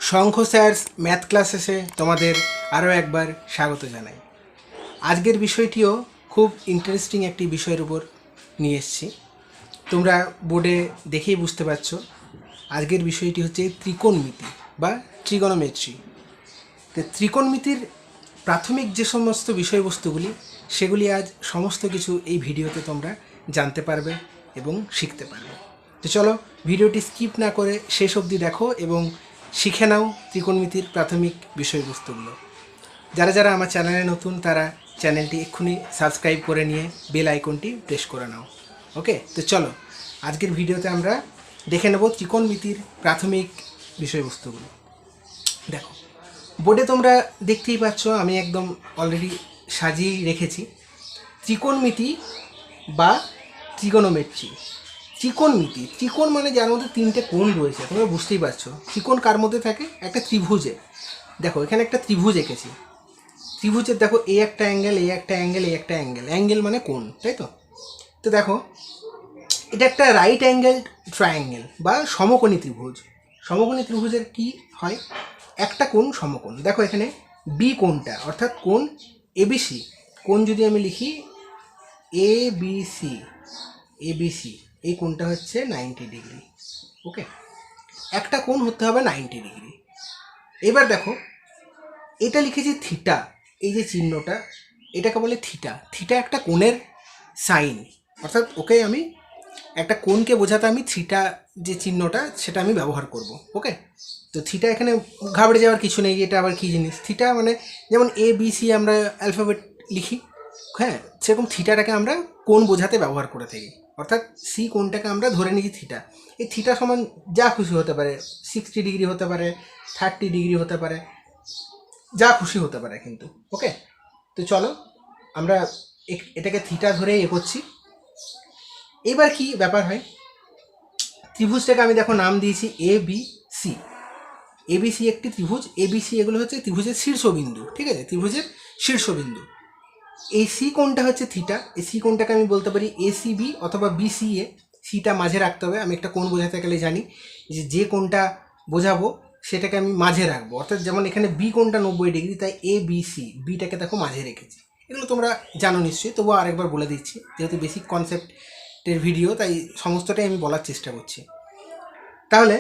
শঙ্খ স্যারস math ক্লাসেসে তোমাদের আরও একবার স্বাগত জানাই। আজকের বিষয়টিও খুব ইন্টারেস্টিং একটি বিষয়ের উপর নিয়ে এসেছি। তোমরা বোর্ডে দেখেই বুঝতে পারছো আজকের বিষয়টি হচ্ছে ত্রিকোণমিতি বা ট্রিগোনোমেট্রি। তো ত্রিকোণমিতির প্রাথমিক যে সমস্ত বিষয়বস্তুগুলি সেগুলি আজ সমস্ত কিছু এই ভিডিওতে তোমরা জানতে পারবে এবং শিখতে পারবে। তো চলো ভিডিওটি স্কিপ না করে শেষ অবধি দেখো এবং শিখে নাও ত্রিকোণমিতির প্রাথমিক বিষয়বস্তুগুলো। যারা যারা আমার চ্যানেলে নতুন তারা চ্যানেলটি এক্ষুনি সাবস্ক্রাইব করে নিয়ে বেল আইকনটি প্রেস করে নাও। ওকে, তো চলো আজকের ভিডিওতে আমরা দেখে নেব ত্রিকোণমিতির প্রাথমিক বিষয়বস্তুগুলো। দেখো বোর্ডে তোমরা দেখতেই পাচ্ছ আমি একদম অলরেডি সাজিয়েই রেখেছি ত্রিকোণমিতি বা ট্রিগোনোমেট্রি। ত্রিকোণমিতি, ত্রিকোণ মানে যার মধ্যে তিনটে কোণ রয়েছে, তোমরা বুঝতেই পারছো ত্রিকোণ কার মধ্যে থাকে, একটা ত্রিভুজে। দেখো এখানে একটা ত্রিভুজ এঁকেছি, ত্রিভুজের দেখো এই একটা অ্যাঙ্গেল, এই একটা অ্যাঙ্গেল, এই একটা অ্যাঙ্গেল, অ্যাঙ্গেল মানে কোণ, তাই তো? তো দেখো এটা একটা রাইট অ্যাঙ্গেল ট্রায়াঙ্গেল বা সমকোণী ত্রিভুজ। সমকোণী ত্রিভুজের কি হয়, একটা কোণ সমকোণ। দেখো এখানে বি কোণটা অর্থাৎ কোণ এবিসি, কোণ যদি আমি লিখি এবিসি, এবিসি এই কোণটা হচ্ছে 90 ডিগ্রি। ওকে, একটা কোণ হতে হবে 90 ডিগ্রি। এবার দেখো এটা লিখেছি থিটা, এই যে চিহ্নটা এটাকে বলে থিটা। থিটা একটা কোণের সাইন, অর্থাৎ ওকে আমি একটা কোণকে বোঝাতে আমি থিটা যে চিহ্নটা সেটা আমি ব্যবহার করব। ওকে, তো থিটা এখানে ঘাবড়ে যাওয়ার কিছু নেই, এটা আবার কী জিনিস। থিটা মানে যেমন এ বি সি আমরা অ্যালফাবেট লিখি, হ্যাঁ, সেরকম থিটাটাকে আমরা কোণ বোঝাতে ব্যবহার করে থাকি। অর্থাৎ সি কোণটাকে আমরা ধরে নিয়েছি থিটা। এই থিটা সমান যা খুশি হতে পারে, 60 ডিগ্রি হতে পারে, 30 ডিগ্রি হতে পারে, যা খুশি হতে পারে কিন্তু। ওকে, তো চলো আমরা এটাকে থিটা ধরে এগোচ্ছি। এবার কি ব্যাপার হয়, ত্রিভুজটাকে আমি দেখো নাম দিয়েছি এ বি সি। এবিসি একটি ত্রিভুজ, এবিসি এগুলো হচ্ছে ত্রিভুজের শীর্ষবিন্দু, ঠিক আছে, ত্রিভুজের শীর্ষবিন্দু। এই সি কোণটা হচ্ছে থিটা, এই সি কোণটাকে আমি বলতে পারি এসিবি অথবা বিসিএ। সিটা মাঝে রাখতে হবে, আমি একটা কোণ বোঝাতে গেলে জানি যে কোণটা বোঝাবো সেটাকে আমি মাঝে রাখবো। অর্থাৎ যেমন এখানে বি কোণটা 90 ডিগ্রি, তাই এ বি সি, বিটাকে দেখো মাঝে রেখেছি। এগুলো তোমরা জানো নিশ্চয়ই, তবুও আরেকবার বলে দিচ্ছি, যেহেতু বেসিক কনসেপ্টের ভিডিও তাই সমস্তটাই আমি বলার চেষ্টা করছি। তাহলে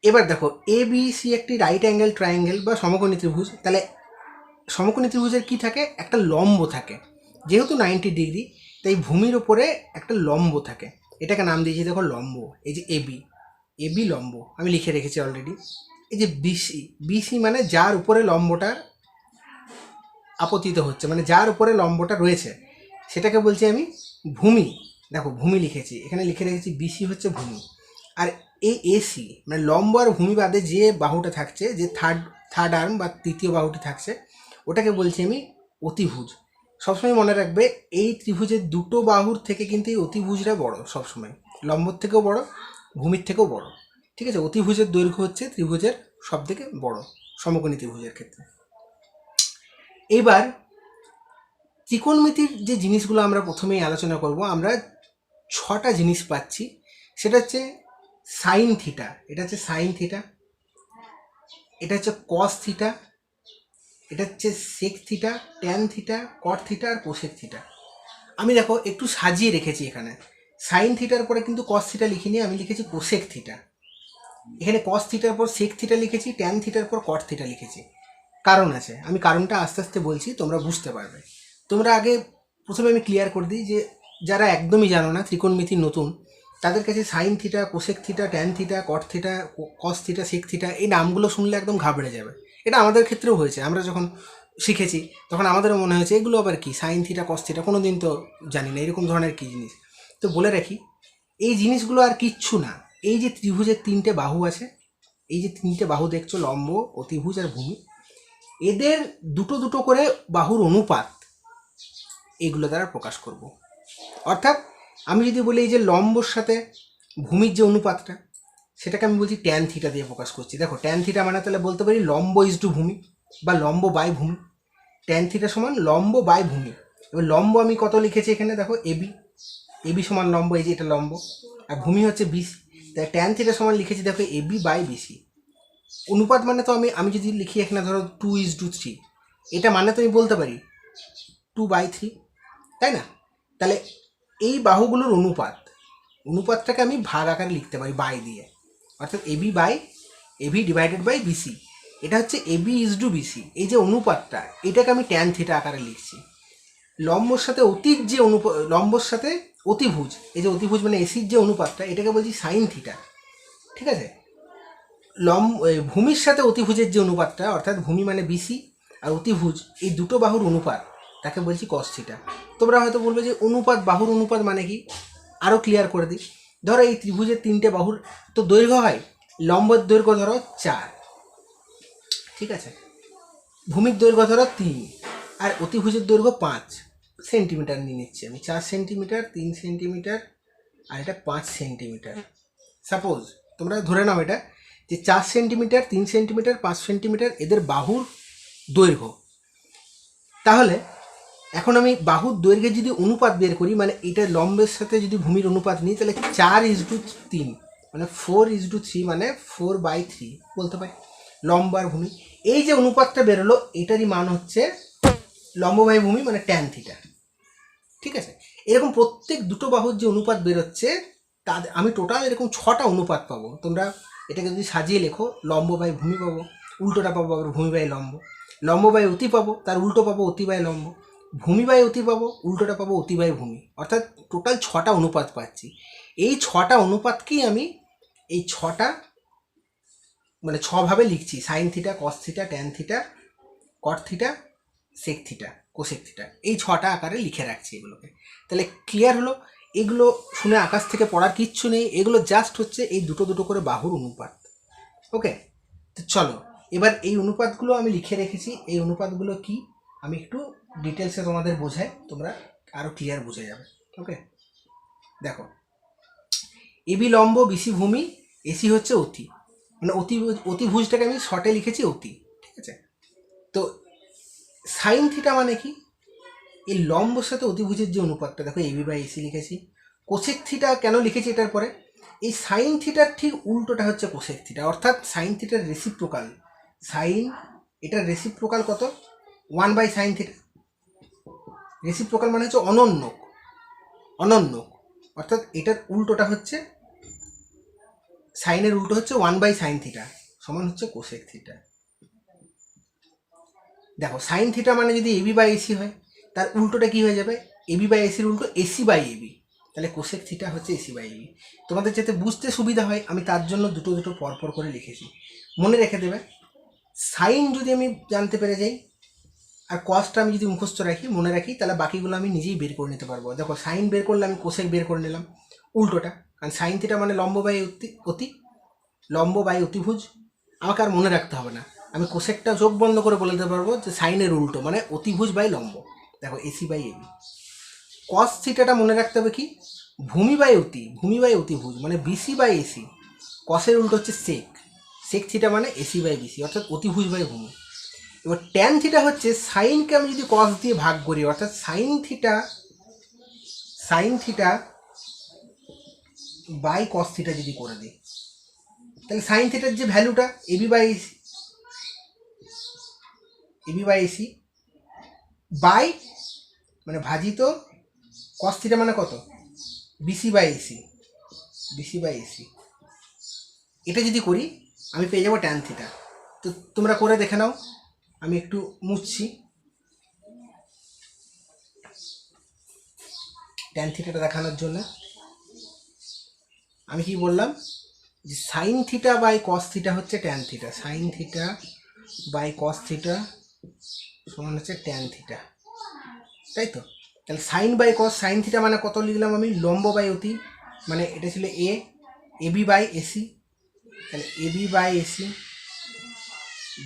এবার দেখো এ বি সি একটি রাইট অ্যাঙ্গেল ট্রায়াঙ্গেল বা সমকোণী ত্রিভুজ। তাহলে সমকোণী ত্রিভুজের কি থাকে, একটা লম্ব থাকে। যেহেতু 90 ডিগ্রি তাই ভূমির ওপরে একটা লম্ব থাকে, এটাকে নাম দিয়েছি দেখো লম্ব। এই যে এবি, এবি লম্ব আমি লিখে রেখেছি অলরেডি। এই যে বিসি, বিসি মানে যার উপরে লম্বটা আপতিত হচ্ছে, মানে যার উপরে লম্বটা রয়েছে সেটাকে বলছি আমি ভূমি। দেখো ভূমি লিখেছি, এখানে লিখে রেখেছি বিসি হচ্ছে ভূমি। আর এই এসি মানে লম্ব আর ভূমি বাদে যে বাহুটা থাকছে, যে থার্ড আর্ম বা তৃতীয় বাহুটি থাকছে, ওটাকে বলছি আমি অতিভুজ। সবসময় মনে রাখবে এই ত্রিভুজের দুটো বাহুর থেকে কিন্তু এই অতিভুজটা বড় সবসময়, লম্বর থেকেও বড়, ভূমির থেকেও বড়, ঠিক আছে। অতিভুজের দৈর্ঘ্য হচ্ছে ত্রিভুজের সব থেকে বড় সমকোণী ত্রিভুজের ক্ষেত্রে। এবার ত্রিকোণমিতির যে জিনিসগুলো আমরা প্রথমেই আলোচনা করব, আমরা 6টা জিনিস পাচ্ছি। সেটা হচ্ছে সাইন থিটা, এটা হচ্ছে সাইন থিটা, এটা হচ্ছে কস থিটা, এটা হচ্ছে sec theta, tan theta, cot theta আর কোসেক থিটা। আমি দেখো একটু সাজিয়ে রেখেছি এখানে, সাইন থিটার পরে কিন্তু কস থিটা লিখিনি, আমি লিখেছি কোসেক থিটা। এখানে কস থিটার পর সেক থিটা লিখেছি, ট্যান থিটার পর কট থিটা লিখেছি। কারণ আছে, আমি কারণটা আস্তে আস্তে বলছি, তোমরা বুঝতে পারবে। তোমরা আগে প্রথমে আমি ক্লিয়ার করে দিই যে যারা একদমই জানো না, ত্রিকোণমিতি নতুন, তাদের কাছে sine theta, cosec theta, tan theta, cot theta, cos theta, sec theta এই নামগুলো শুনলে একদম ঘাবড়ে যাবে। এটা আমাদের ক্ষেত্রেও হয়েছে, আমরা যখন শিখেছি তখন আমাদেরও মনে হয়েছে এগুলো আবার কি, সাইন থিটা কস থিটা কোনো দিন তো জানি না এরকম ধরনের কী জিনিস। তো বলে রাখি এই জিনিসগুলো আর কিচ্ছু না। এই যে ত্রিভুজের 3টে বাহু আছে, এই যে 3টে বাহু দেখছো লম্ব, অতিভুজ আর ভূমি, এদের দুটো দুটো করে বাহুর অনুপাত এগুলো দ্বারা প্রকাশ করব। অর্থাৎ আমি যদি বলি এই যে লম্বর সাথে ভূমির যে অনুপাতটা, সেটাকে আমি বলছি ট্যান থিটা দিয়ে প্রকাশ করছি। দেখো ট্যান থিটা মানে তাহলে বলতে পারি লম্ব ইজ টু ভূমি বা লম্ব বাই ভূমি। ট্যান থিটা সমান লম্ব বাই ভূমি। এবার লম্ব আমি কত লিখেছি এখানে দেখো এবি, এবি সমান লম্ব, এই যে এটা লম্ব, আর ভূমি হচ্ছে বিসি, তাই ট্যান থিটা সমান লিখেছি দেখো এবি বাই বিসি। অনুপাত মানে তো আমি যদি লিখি এখানে ধরো 2:3, এটা মানে তো আমি বলতে পারি 2/3, তাই না? তাহলে এই বাহুগুলোর অনুপাতটাকে আমি ভাগ আকারে লিখতে পারি বাই দিয়ে, অর্থাৎ এবি ডিভাইডেড বাই বিসি। এটা হচ্ছে AB/BC। এই যে অনুপাতটা, এটাকে আমি ট্যান থিটা আকারে লিখছি। লম্বর সাথে লম্বর সাথে অতিভুজ, এই যে অতিভুজ মানে এসির যে অনুপাতটা, এটাকে বলছি সাইন থিটা। ঠিক আছে? ভূমির সাথে অতিভুজের যে অনুপাতটা, অর্থাৎ ভূমি মানে বিসি আর অতিভুজ, এই দুটো বাহুর অনুপাত, তাকে বলছি কস থিটা। তোমরা হয়তো বলবে যে বাহুর অনুপাত মানে কি? আরও ক্লিয়ার করে দিই। ধরো এই ত্রিভুজের 3টে বাহুর তো দৈর্ঘ্য হয়, লম্বের দৈর্ঘ্য ধরো 4, ঠিক আছে, ভূমির দৈর্ঘ্য ধরো 3, আর অতিভুজের দৈর্ঘ্য 5 সেন্টিমিটার নিয়ে নিচ্ছি আমি। 4 সেন্টিমিটার, 3 সেন্টিমিটার, আর এটা 5 সেন্টিমিটার। সাপোজ তোমরা ধরে নাও এটা যে 4 সেন্টিমিটার, 3 সেন্টিমিটার, 5 সেন্টিমিটার এদের বাহুর দৈর্ঘ্য। তাহলে এখন আমি বাহুর দৈর্ঘ্যের যদি অনুপাত বের করি, মানে এটা লম্বের সাথে যদি ভূমির অনুপাত নিই, তাহলে 4:3 মানে 4:3 মানে 4/3 বলতে পারি, লম্ব আর ভূমি। এই যে অনুপাতটা বেরোলো, এটারই মান হচ্ছে লম্ব বাই ভূমি মানে ট্যান থিটা। ঠিক আছে? এরকম প্রত্যেক দুটো বাহুর যে অনুপাত বেরোচ্ছে, তাদের আমি টোটাল এরকম 6টা অনুপাত পাবো। তোমরা এটাকে যদি সাজিয়ে লেখো, লম্ব বাই ভূমি পাবো, উল্টোটা পাবো আবার ভূমি বাই লম্ব, লম্ব বাই অতি পাবো, তার উল্টো পাবো অতি বাই লম্ব, ভূমি বাই অতি পাবো, উল্টোটা পাবো অতি বাই ভূমি। অর্থাৎ টোটাল 6টা অনুপাত পাচ্ছি। এই 6টা অনুপাতকেই আমি এই 6টা মানে 6ভাবে লিখছি: sine theta, cos theta, tan theta, cot theta, sec theta, cosec theta. এই 6টা আকারে লিখে রাখছি এগুলোকে। তাহলে ক্লিয়ার হলো? এগুলো শুনে আকাশ থেকে পড়ার কিচ্ছু নেই, এগুলো জাস্ট হচ্ছে এই দুটো দুটো করে বাহুর অনুপাত। ওকে, তো চলো এবার এই অনুপাতগুলো আমি লিখে রেখেছি। এই অনুপাতগুলো কি আমি একটু ডিটেলসে তোমাদের বোঝাই, তোমরা আরও ক্লিয়ার বুঝে যাবে। ওকে, দেখো, এবি লম্ব, বিসি ভূমি, এসি হচ্ছে অতি, মানে অতিভুজটাকে আমি শর্টে লিখেছি অতি। ঠিক আছে? তো সাইন থিটা মানে কি? এই লম্বর সাথে অতিভুজের যে অনুপাতটা, দেখো এবি বাই এসি লিখেছি। কোসেক থিটা কেন লিখেছি এটার পরে? এই সাইন থিটার ঠিক উল্টোটা হচ্ছে কোসেক থিটা, অর্থাৎ সাইন থিটার রেসিপ্রোকাল। এটার রেসিপ্রোকাল কত? 1/sin theta. রেসিপ্রোকাল মানে হচ্ছে অনন্যক, অর্থাৎ এটার উল্টোটা হচ্ছে, সাইনের উল্টো হচ্ছে 1/sin থিটা সমান হচ্ছে কোসেক থিটা। দেখো, সাইন থিটা মানে যদি এবি বাই এসি হয়, তার উল্টোটা কি হয়ে যাবে? এবি বাই এসির উল্টো এসি বাই এবি, তাহলে কোসেক থিটা হচ্ছে এসি বাই এবি। তোমাদের যাতে বুঝতে সুবিধা হয়, আমি তার জন্য দুটো দুটো পরপর করে লিখেছি। মনে রেখে দেবে, সাইন যদি আমি জানতে পেরে যাই আর কসটা আমি যদি মুখস্থ রাখি, মনে রাখি, তাহলে বাকিগুলো আমি নিজেই বের করে নিতে পারবো। দেখো, সাইন বের করলে আমি কোসেক বের করে নিলাম, উল্টোটা, কারণ সাইন থিটা মানে লম্ব বাই লম্ব বাই অতিভুজ। আমাকে আর মনে রাখতে হবে না, আমি কোসেকটা চোখ বন্ধ করে বলে দিতে পারবো যে সাইনের উল্টো মানে অতিভুজ বাই লম্ব। দেখো, এসি বাই এবি। কস থিটাটা মনে রাখতে হবে কি? ভূমি বাই অতিভুজ মানে বিসি বাই এসি। কসের উল্টো হচ্ছে সেক থিটা মানে এসি বাই বিসি, অর্থাৎ অতিভুজ বাই ভূমি। এবার ট্যান থিটা হচ্ছে সাইনকে আমি যদি কস দিয়ে ভাগ করি, অর্থাৎ sine theta by cos theta যদি করে দিই, তাহলে সাইন থিটার যে ভ্যালুটা এবি বাই এসি বাই মানে ভাজিত কস থিটা মানে কত? BC by AC. এটা যদি করি আমি পেয়ে যাবো ট্যান থিটা। তো তোমরা করে দেখে নাও, আমি একটু মুছছি ট্যান থিটাটা দেখানোর জন্য। আমি কি বললাম? যে sine theta by cos theta হচ্ছে tan theta, sine theta by cos theta সমান হচ্ছে ট্যান থিটা, তাই তো? তাহলে sine by cos, sine theta মানে কত লিখলাম আমি? লম্ব বাই অতি, মানে এটা ছিল এবি বাই এসি, তাহলে এবি বাই এসি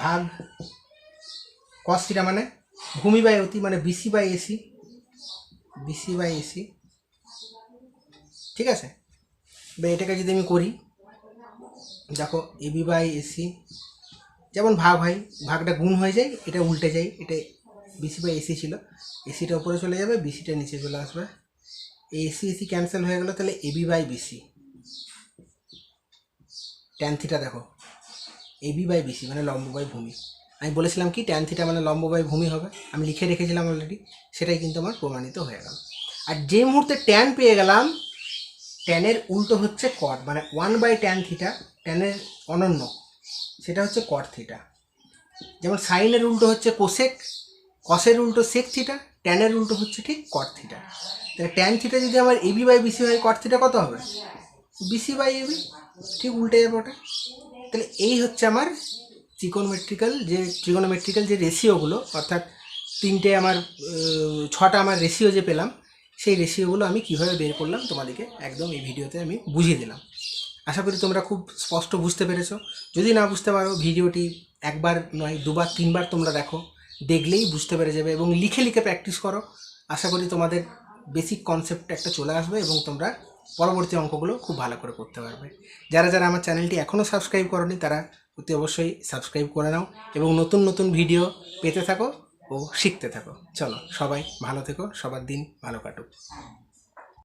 ভাগ কস থিটা মানে ভূমি বাই অতি মানে বিসি বাই এসি, ঠিক আছে? বা এটাকে যদি আমি করি, দেখো, এবি বাই এসি যেমন ভাগ হয়, ভাগটা গুণ হয়ে যায়, এটা উল্টে যায়, এটা বিসি বাই এসি ছিল, এসিটা উপরে চলে যাবে, বিসিটা নিচে চলে আসবে, এসি ক্যান্সেল হয়ে গেল, তাহলে AB by BC tan theta. দেখো, এবি বাই বিসি মানে লম্ব বাই ভূমি। আমি বলেছিলাম কি ট্যান থিটা মানে লম্ব বাই ভূমি হবে, আমি লিখে রেখেছিলাম অলরেডি, সেটাই কিন্তু আমার প্রমাণিত হয়ে গেল। আর যে মুহূর্তে ট্যান পেয়ে গেলাম, ট্যানের উল্টো হচ্ছে কট, মানে 1/tan থিটা ট্যানের অনন্য, সেটা হচ্ছে কট থিটা। যেমন সাইনের উল্টো হচ্ছে কোসেক, কসের উল্টো সেক থিটা, ট্যানের উল্টো হচ্ছে ঠিক কট থিটা। তাহলে ট্যান থিটা যদি আমার এবি বাই বিসি হয়, কট থিটা কত হবে? বিসি বাই এবি, ঠিক উল্টে যাবে ওটা। তাহলে এই হচ্ছে আমার ট্রিগোনোমেট্রিক্যাল যে রেশিওগুলো, অর্থাৎ তিনটে আমার 6টা আমার রেশিও যে পেলাম, সেই রেশিওগুলো আমি কীভাবে বের করলাম তোমাদেরকে একদম এই ভিডিওতে আমি বুঝিয়ে দিলাম। আশা করি তোমরা খুব স্পষ্ট বুঝতে পেরেছো। যদি না বুঝতে পারো, ভিডিওটি একবার নয় 2বার 3বার তোমরা দেখো, দেখলেই বুঝতে পেরে যাবে, এবং লিখে লিখে প্র্যাকটিস করো। আশা করি তোমাদের বেসিক কনসেপ্ট একটা চলে আসবে এবং তোমরা পরবর্তী অঙ্কগুলো খুব ভালো করে করতে পারবে। যারা যারা আমার চ্যানেলটি এখনও সাবস্ক্রাইব করোনি, তারা অতি অবশ্যই সাবস্ক্রাইব করে নাও এবং নতুন নতুন ভিডিও পেতে থাকো ও শিখতে থাকো। চলো, সবাই ভালো থেকো, সবার দিন ভালো কাটুক।